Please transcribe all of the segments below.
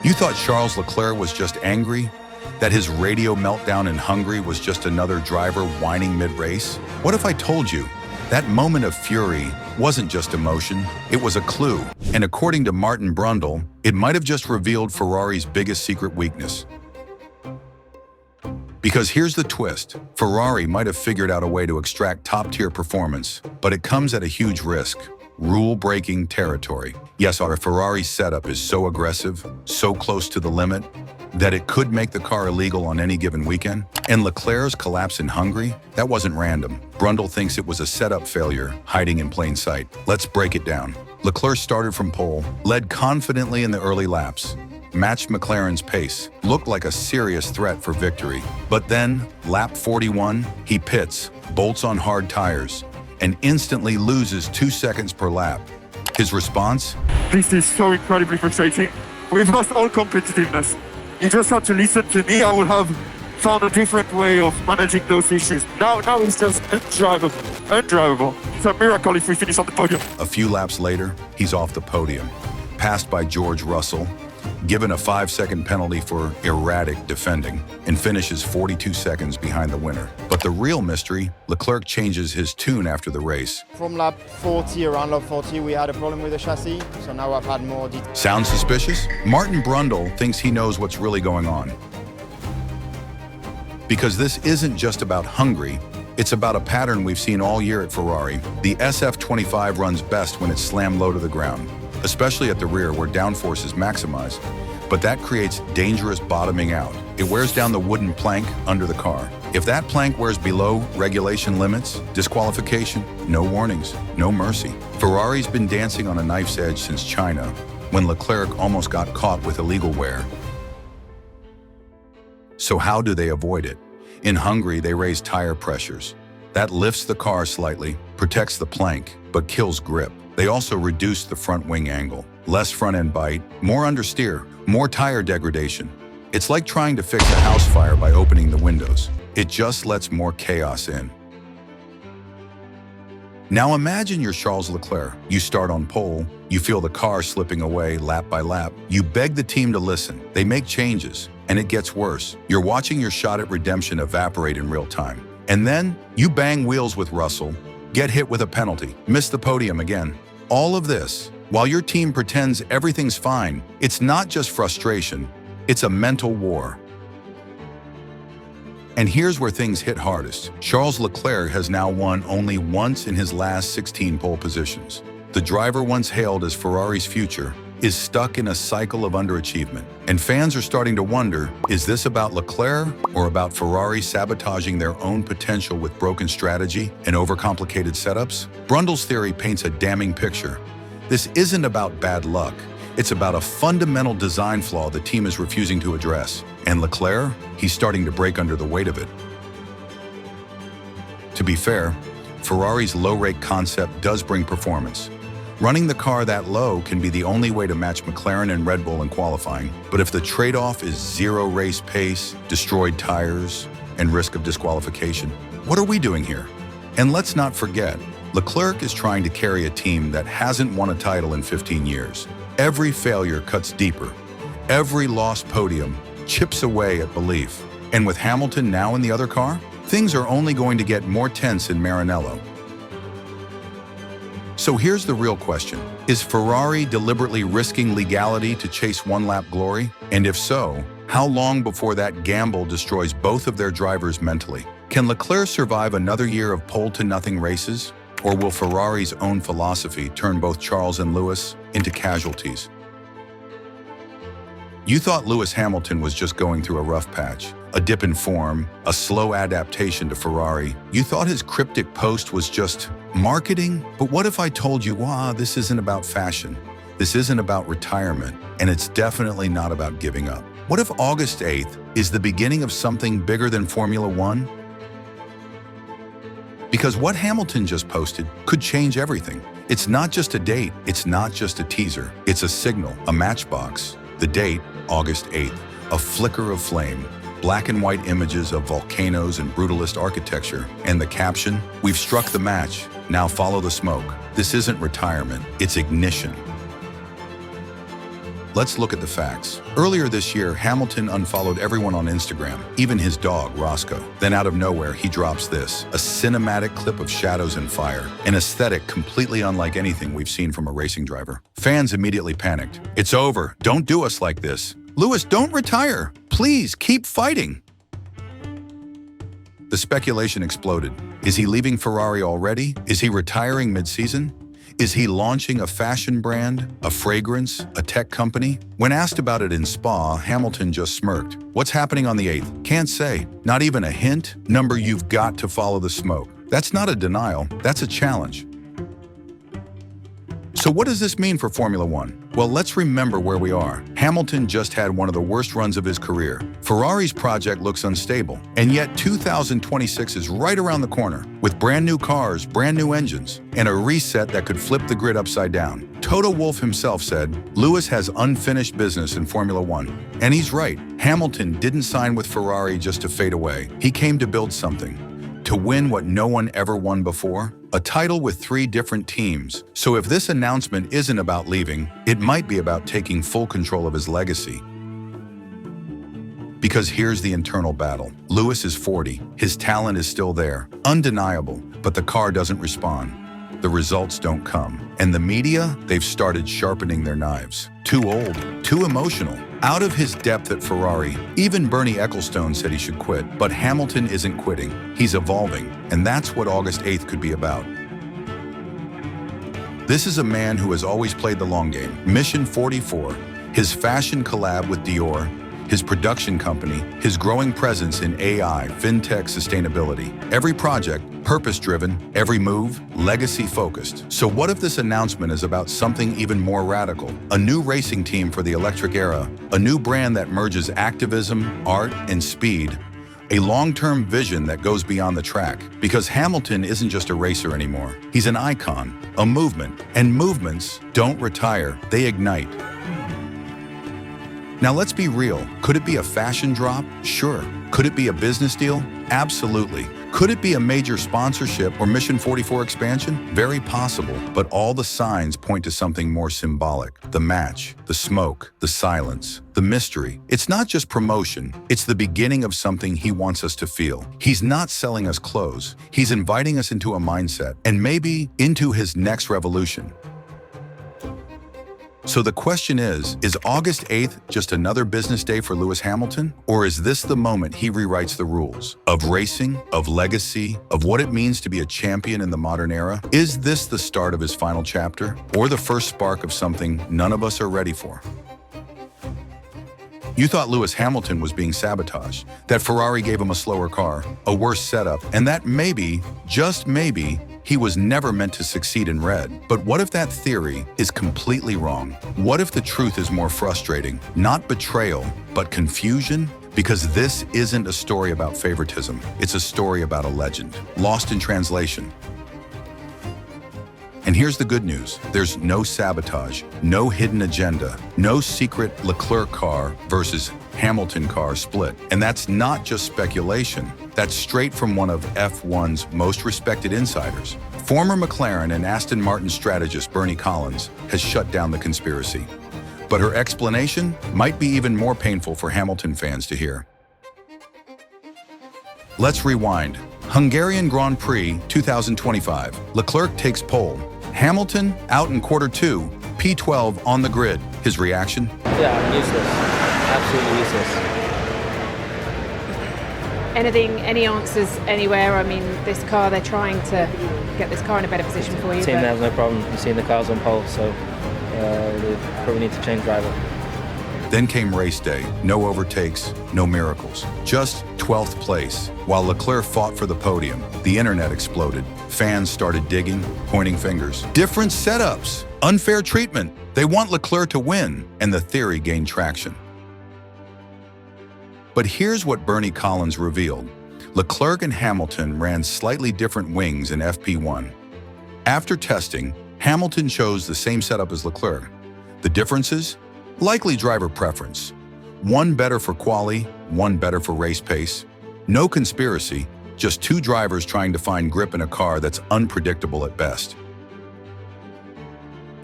You thought Charles Leclerc was just angry? That his radio meltdown in Hungary was just another driver whining mid-race? What if I told you that moment of fury wasn't just emotion, it was a clue. And according to Martin Brundle, it might have just revealed Ferrari's biggest secret weakness. Because here's the twist, Ferrari might have figured out a way to extract top-tier performance, but it comes at a huge risk. Rule-breaking territory. Yes, our Ferrari setup is so aggressive, so close to the limit, that it could make the car illegal on any given weekend. And Leclerc's collapse in Hungary, that wasn't random. Brundle thinks it was a setup failure, hiding in plain sight. Let's break it down. Leclerc started from pole, led confidently in the early laps, matched McLaren's pace, looked like a serious threat for victory. But then, lap 41, he pits, bolts on hard tires, and instantly loses 2 seconds per lap. His response? This is so incredibly frustrating. We've lost all competitiveness. You just have to listen to me. I would have found a different way of managing those issues. Now it's just undrivable. It's a miracle if we finish on the podium. A few laps later, he's off the podium, passed by George Russell, given a 5-second penalty for erratic defending, and finishes 42 seconds behind the winner. But the real mystery, Leclerc changes his tune after the race. From lap 40, around lap 40, we had a problem with the chassis, so now I've had more details. Sounds suspicious? Martin Brundle thinks he knows what's really going on. Because this isn't just about Hungary, it's about a pattern we've seen all year at Ferrari. The SF25 runs best when it's slammed low to the ground, especially at the rear where downforce is maximized. But that creates dangerous bottoming out. It wears down the wooden plank under the car. If that plank wears below regulation limits, disqualification, no warnings, no mercy. Ferrari's been dancing on a knife's edge since China, when Leclerc almost got caught with illegal wear. So how do they avoid it? In Hungary, they raise tire pressures. That lifts the car slightly, protects the plank, but kills grip. They also reduce the front wing angle. Less front-end bite, more understeer, more tire degradation. It's like trying to fix a house fire by opening the windows. It just lets more chaos in. Now imagine you're Charles Leclerc. You start on pole, you feel the car slipping away lap by lap. You beg the team to listen. They make changes, and it gets worse. You're watching your shot at redemption evaporate in real time. And then you bang wheels with Russell, get hit with a penalty, miss the podium again. All of this, while your team pretends everything's fine, it's not just frustration, it's a mental war. And here's where things hit hardest. Charles Leclerc has now won only once in his last 16 pole positions. The driver once hailed as Ferrari's future is stuck in a cycle of underachievement. And fans are starting to wonder, is this about Leclerc or about Ferrari sabotaging their own potential with broken strategy and overcomplicated setups? Brundle's theory paints a damning picture. This isn't about bad luck. It's about a fundamental design flaw the team is refusing to address. And Leclerc, he's starting to break under the weight of it. To be fair, Ferrari's low-rake concept does bring performance. Running the car that low can be the only way to match McLaren and Red Bull in qualifying. But if the trade-off is zero race pace, destroyed tires, and risk of disqualification, what are we doing here? And let's not forget, Leclerc is trying to carry a team that hasn't won a title in 15 years. Every failure cuts deeper. Every lost podium chips away at belief. And with Hamilton now in the other car, things are only going to get more tense in Maranello. So here's the real question. Is Ferrari deliberately risking legality to chase one-lap glory? And if so, how long before that gamble destroys both of their drivers mentally? Can Leclerc survive another year of pole-to-nothing races? Or will Ferrari's own philosophy turn both Charles and Lewis into casualties? You thought Lewis Hamilton was just going through a rough patch, a dip in form, a slow adaptation to Ferrari. You thought his cryptic post was just marketing? But what if I told you, this isn't about fashion, this isn't about retirement, and it's definitely not about giving up? What if August 8th is the beginning of something bigger than Formula One? Because what Hamilton just posted could change everything. It's not just a date, it's not just a teaser, it's a signal, a matchbox. The date, August 8th, a flicker of flame, black and white images of volcanoes and brutalist architecture, and the caption, "We've struck the match, now follow the smoke." This isn't retirement, it's ignition. Let's look at the facts. Earlier this year, Hamilton unfollowed everyone on Instagram, even his dog, Roscoe. Then out of nowhere, he drops this, a cinematic clip of shadows and fire, an aesthetic completely unlike anything we've seen from a racing driver. Fans immediately panicked. "It's over. Don't do us like this. Lewis, don't retire. Please, keep fighting." The speculation exploded. Is he leaving Ferrari already? Is he retiring mid-season? Is he launching a fashion brand, a fragrance, a tech company? When asked about it in Spa, Hamilton just smirked. What's happening on the 8th? Can't say. Not even a hint? Number, you've got to follow the smoke. That's not a denial, that's a challenge. So what does this mean for Formula One? Well, let's remember where we are. Hamilton just had one of the worst runs of his career. Ferrari's project looks unstable, and yet 2026 is right around the corner, with brand new cars, brand new engines, and a reset that could flip the grid upside down. Toto Wolff himself said, "Lewis has unfinished business in Formula One." And he's right. Hamilton didn't sign with Ferrari just to fade away. He came to build something. To win what no one ever won before, a title with 3 different teams. So if this announcement isn't about leaving, it might be about taking full control of his legacy. Because here's the internal battle. Lewis is 40. His talent is still there, undeniable, but the car doesn't respond. The results don't come. And the media, they've started sharpening their knives. Too old, too emotional, out of his depth at Ferrari. Even Bernie Ecclestone said he should quit, but Hamilton isn't quitting. He's evolving, and that's what August 8th could be about. This is a man who has always played the long game. Mission 44, his fashion collab with Dior, his production company, his growing presence in AI, fintech, sustainability. Every project, purpose-driven, every move, legacy-focused. So what if this announcement is about something even more radical? A new racing team for the electric era, a new brand that merges activism, art, and speed, a long-term vision that goes beyond the track. Because Hamilton isn't just a racer anymore. He's an icon, a movement, and movements don't retire, they ignite. Now let's be real. Could it be a fashion drop? Sure. Could it be a business deal? Absolutely. Could it be a major sponsorship or Mission 44 expansion? Very possible, but all the signs point to something more symbolic. The match, the smoke, the silence, the mystery. It's not just promotion, it's the beginning of something he wants us to feel. He's not selling us clothes, he's inviting us into a mindset, and maybe into his next revolution. So the question is August 8th just another business day for Lewis Hamilton? Or is this the moment he rewrites the rules of racing, of legacy, of what it means to be a champion in the modern era? Is this the start of his final chapter? Or the first spark of something none of us are ready for? You thought Lewis Hamilton was being sabotaged, that Ferrari gave him a slower car, a worse setup, and that maybe, just maybe, he was never meant to succeed in red. But what if that theory is completely wrong? What if the truth is more frustrating? Not betrayal, but confusion? Because this isn't a story about favoritism. It's a story about a legend, lost in translation. And here's the good news. There's no sabotage, no hidden agenda, no secret Leclerc car versus Hamilton car split. And that's not just speculation. That's straight from one of F1's most respected insiders. Former McLaren and Aston Martin strategist Bernie Collins has shut down the conspiracy. But her explanation might be even more painful for Hamilton fans to hear. Let's rewind. Hungarian Grand Prix 2025. Leclerc takes pole. Hamilton out in quarter 2, P12 on the grid. His reaction? Yeah, useless. Absolutely useless. Any answers anywhere? I mean, this car, they're trying to get this car in a better position for you. The team has no problem. You've seen the cars on pole, so they probably need to change driver. Then came race day. No overtakes, no miracles. Just 12th place. While Leclerc fought for the podium, the internet exploded. Fans started digging, pointing fingers. Different setups, unfair treatment. They want Leclerc to win, and the theory gained traction. But here's what Bernie Collins revealed. Leclerc and Hamilton ran slightly different wings in FP1. After testing, Hamilton chose the same setup as Leclerc. The differences? Likely driver preference. One better for quali, one better for race pace. No conspiracy, just two drivers trying to find grip in a car that's unpredictable at best.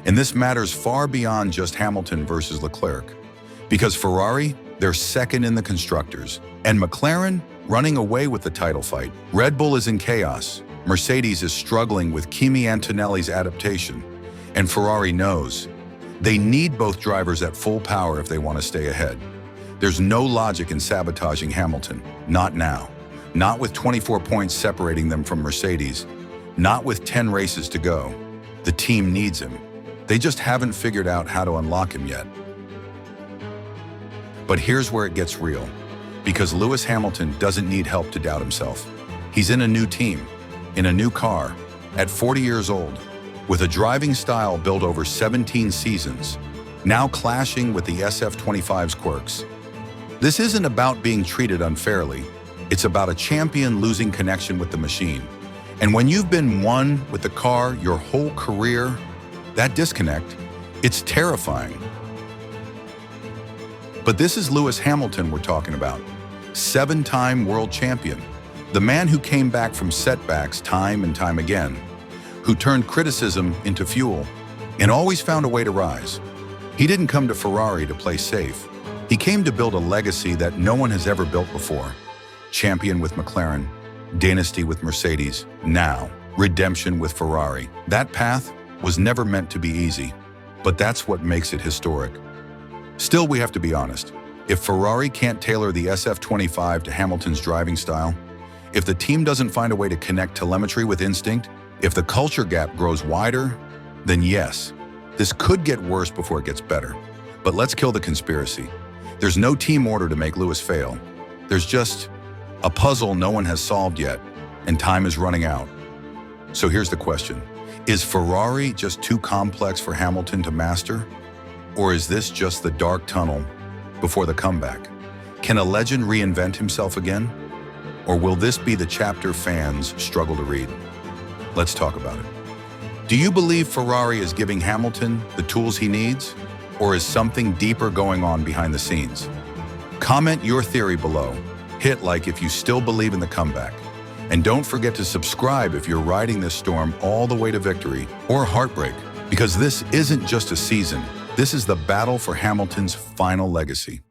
And this matters far beyond just Hamilton versus Leclerc. Because Ferrari, they're second in the constructors, and McLaren running away with the title fight. Red Bull is in chaos. Mercedes is struggling with Kimi Antonelli's adaptation, and Ferrari knows they need both drivers at full power if they want to stay ahead. There's no logic in sabotaging Hamilton, not now. Not with 24 points separating them from Mercedes, not with 10 races to go. The team needs him. They just haven't figured out how to unlock him yet. But here's where it gets real, because Lewis Hamilton doesn't need help to doubt himself. He's in a new team, in a new car, at 40 years old, with a driving style built over 17 seasons, now clashing with the SF25's quirks. This isn't about being treated unfairly. It's about a champion losing connection with the machine. And when you've been one with the car your whole career, that disconnect, it's terrifying. But this is Lewis Hamilton we're talking about, 7-time world champion, the man who came back from setbacks time and time again, who turned criticism into fuel and always found a way to rise. He didn't come to Ferrari to play safe. He came to build a legacy that no one has ever built before. Champion with McLaren, dynasty with Mercedes, now redemption with Ferrari. That path was never meant to be easy, but that's what makes it historic. Still, we have to be honest. If Ferrari can't tailor the SF25 to Hamilton's driving style, if the team doesn't find a way to connect telemetry with instinct, if the culture gap grows wider, then yes, this could get worse before it gets better. But let's kill the conspiracy. There's no team order to make Lewis fail. There's just a puzzle no one has solved yet, and time is running out. So here's the question. Is Ferrari just too complex for Hamilton to master? Or is this just the dark tunnel before the comeback? Can a legend reinvent himself again? Or will this be the chapter fans struggle to read? Let's talk about it. Do you believe Ferrari is giving Hamilton the tools he needs? Or is something deeper going on behind the scenes? Comment your theory below. Hit like if you still believe in the comeback. And don't forget to subscribe if you're riding this storm all the way to victory or heartbreak, because this isn't just a season. This is the battle for Hamilton's final legacy.